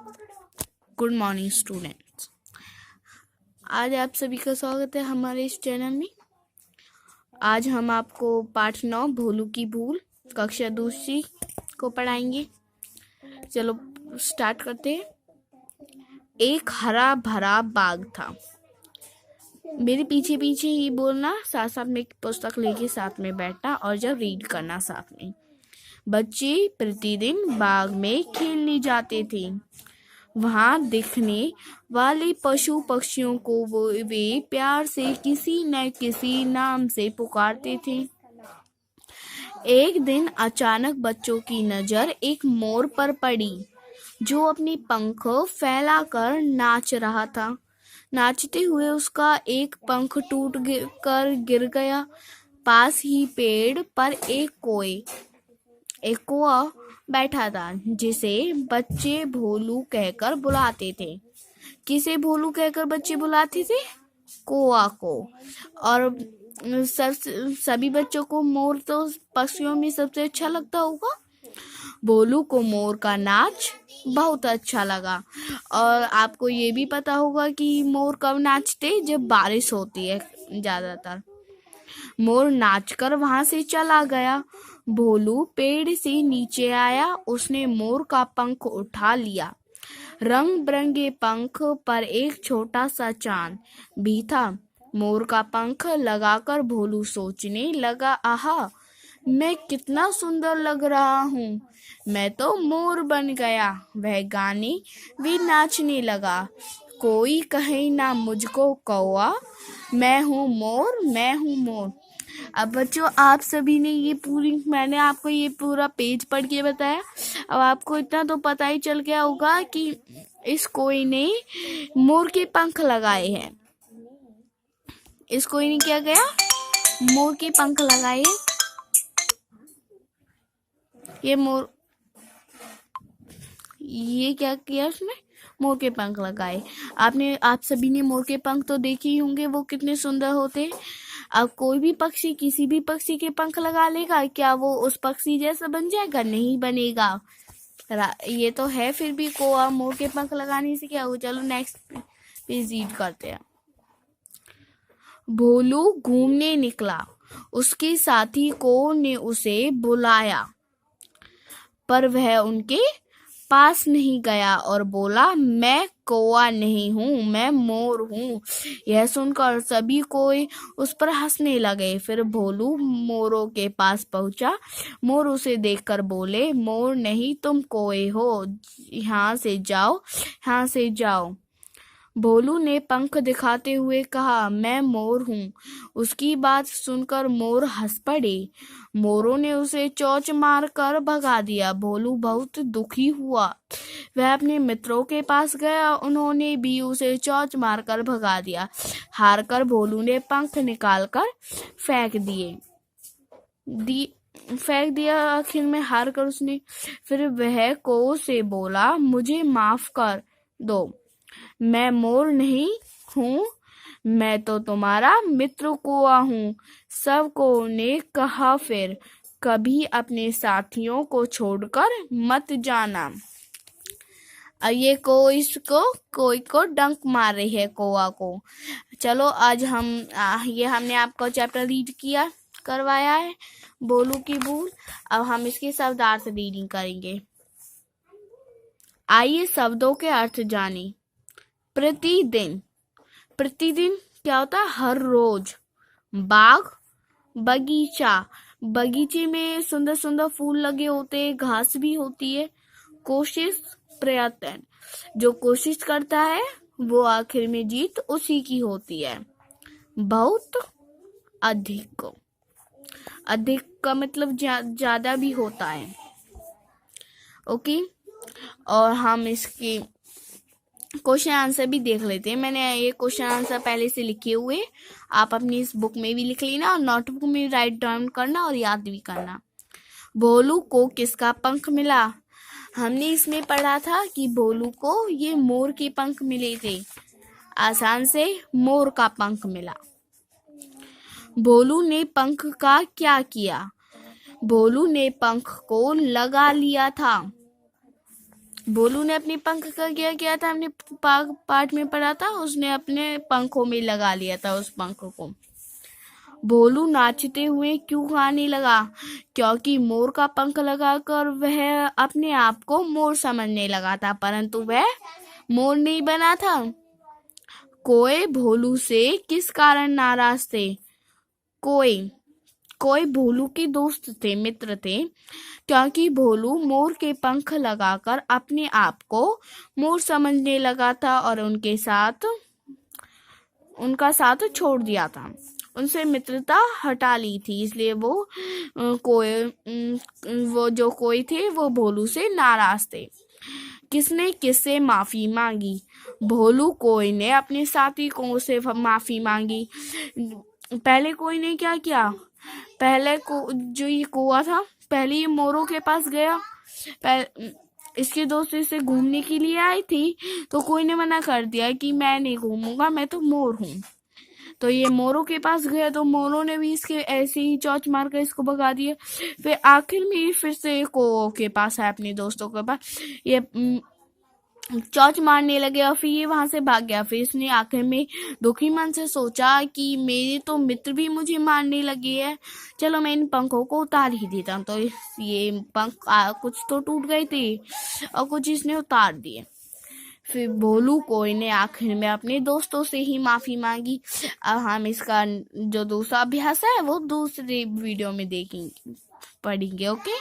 Good morning students. आज आप सभी का स्वागत है हमारे इस चैनल में। आज हम आपको पाठ 9 भोलू की भूल कक्षा दूसरी को पढ़ाएंगे। चलो स्टार्ट करते हैं। एक हरा भरा बाग था। मेरे पीछे पीछे ही बोलना, साथ साथ में पुस्तक लेके साथ में बैठना और जब रीड करना साथ में। बच्चे प्रतिदिन बाग में खेलने जाते थे। वहां दिखने वाले पशु पक्षियों को वे प्यार से किसी न किसी नाम से पुकारते थे। एक दिन अचानक बच्चों की नजर एक मोर पर पड़ी, जो अपने पंख फैलाकर नाच रहा था। नाचते हुए उसका एक पंख टूट कर गिर गया। पास ही पेड़ पर एक कौआ बैठा था, जिसे बच्चे भोलू कहकर बुलाते थे। किसे भोलू कहकर बच्चे बुलाते थे? कौआ को। और सभी बच्चों को मोर तो पक्षियों में सबसे अच्छा लगता होगा। भोलू को मोर का नाच बहुत अच्छा लगा। और आपको ये भी पता होगा कि मोर कब नाचते? जब बारिश होती है ज्यादातर। मोर नाचकर वहां से चला गया। भोलू पेड़ से नीचे आया। उसने मोर का पंख उठा लिया। रंग बिरंगे पंख पर एक छोटा सा चांद भी था। मोर का पंख लगाकर भोलू सोचने लगा, आहा, मैं कितना सुंदर लग रहा हूँ। मैं तो मोर बन गया। वह गाने भी नाचने लगा। कोई कहे ना मुझको कौआ, मैं हूँ मोर, मैं हूँ मोर। अब बच्चों, आप सभी ने मैंने आपको ये पूरा पेज पढ़ के बताया। अब आपको इतना तो पता ही चल गया होगा कि इस कोई ने मोर के पंख लगाए हैं। इस कोई ने क्या किया? मोर के पंख लगाए। ये क्या किया उसने? मोर के पंख लगाए। आप सभी ने मोर के पंख तो देखे ही होंगे, वो कितने सुंदर होते। अब कोई भी पक्षी किसी भी पक्षी के पंख लगा लेगा, क्या वो उस पक्षी जैसा बन जाएगा? नहीं बनेगा। ये तो है। फिर भी कौआ मोर के पंख लगाने से क्या हो? चलो नेक्स्ट पेज रीड करते हैं। भोलू घूमने निकला। उसके साथी को ने उसे बुलाया, पर वह उनके पास नहीं गया और बोला, मैं कौआ नहीं हूँ, मैं मोर हूँ। यह सुनकर सभी कोई उस पर हंसने लगे। फिर भोलू मोरों के पास पहुंचा। मोर उसे देखकर बोले, मोर नहीं, तुम कौए हो। यहाँ से जाओ, यहाँ से जाओ। भोलू ने पंख दिखाते हुए कहा, मैं मोर हूँ। उसकी बात सुनकर मोर हंस पड़े। मोरों ने उसे चोंच मारकर भगा दिया। भोलू बहुत दुखी हुआ। वह अपने मित्रों के पास गया। उन्होंने भी उसे चोंच मारकर भगा दिया। हारकर भोलू ने पंख निकालकर फेंक दिया। आखिर में हार कर उसने फिर वह कौवे से बोला, मुझे माफ कर दो, मैं मोर नहीं हूँ, मैं तो तुम्हारा मित्र कौआ हूँ। सबको ने कहा, फिर कभी अपने साथियों को छोड़कर मत जाना। ये कोई को डंक मार रही है कौआ को। चलो आज हमने आपको चैप्टर रीड करवाया है, भोलू की भूल। अब हम इसके शब्दार्थ रीडिंग करेंगे। आइए शब्दों के अर्थ जानें। प्रतिदिन क्या होता है? हर रोज। बाग, बगीचे में सुंदर सुंदर फूल लगे होते हैं, घास भी होती है। कोशिश, प्रयत्न, जो कोशिश करता है वो आखिर में जीत उसी की होती है। बहुत, अधिक का मतलब ज्यादा भी होता है। ओके, और हम इसके क्वेश्चन आंसर भी देख लेते हैं। मैंने ये क्वेश्चन आंसर पहले से लिखे हुए, आप अपनी इस बुक में भी लिख लेना और नोटबुक में राइट डाउन करना और याद भी करना। भोलू को किसका पंख मिला? हमने इसमें पढ़ा था कि भोलू को ये मोर के पंख मिले थे। आसान से मोर का पंख मिला। भोलू ने पंख का क्या किया? भोलू ने पंख को लगा लिया था। भोलू ने अपनी पंख का क्या किया था, हमने पाठ में पढ़ा था, उसने अपने पंखों में लगा लिया था उस पंख को। भोलू नाचते हुए क्यों गाने लगा? क्योंकि मोर का पंख लगाकर वह अपने आप को मोर समझने लगा था, परंतु वह मोर नहीं बना था। कोई भोलू से किस कारण नाराज थे? कोई भोलू के दोस्त थे, मित्र थे, क्योंकि भोलू मोर के पंख लगाकर अपने आप को मोर समझने लगा था और उनका साथ छोड़ दिया था, उनसे मित्रता हटा ली थी, इसलिए वो जो कोई थे वो भोलू से नाराज थे। किसने किससे माफी मांगी? भोलू कोई ने अपने साथी को से माफी मांगी। पहले कोई ने क्या किया, पहले को जो ये कुआ था, पहले ये मोरों के पास गया, इसके दोस्त इसे घूमने के लिए आई थी, तो कोई ने मना कर दिया कि मैं नहीं घूमूंगा, मैं तो मोर हूँ। तो ये मोरों के पास गया, तो मोरों ने भी इसके ऐसे ही चोंच मार कर इसको भगा दिया। फिर आखिर में फिर से को के पास है, अपने दोस्तों के पास, ये चोंच मारने लगे और फिर ये वहां से भाग गया। फिर इसने आखिर में दुखी मन से सोचा कि मेरे तो मित्र भी मुझे मारने लगे हैं, चलो मैं इन पंखों को उतार ही देता हूँ। तो ये पंख कुछ तो टूट गए थे और कुछ इसने उतार दिए। फिर भोलू कोई ने आखिर में अपने दोस्तों से ही माफी मांगी। अब हम इसका जो दूसरा अभ्यास है वो दूसरे वीडियो में देखेंगे, पढ़ेंगे। ओके।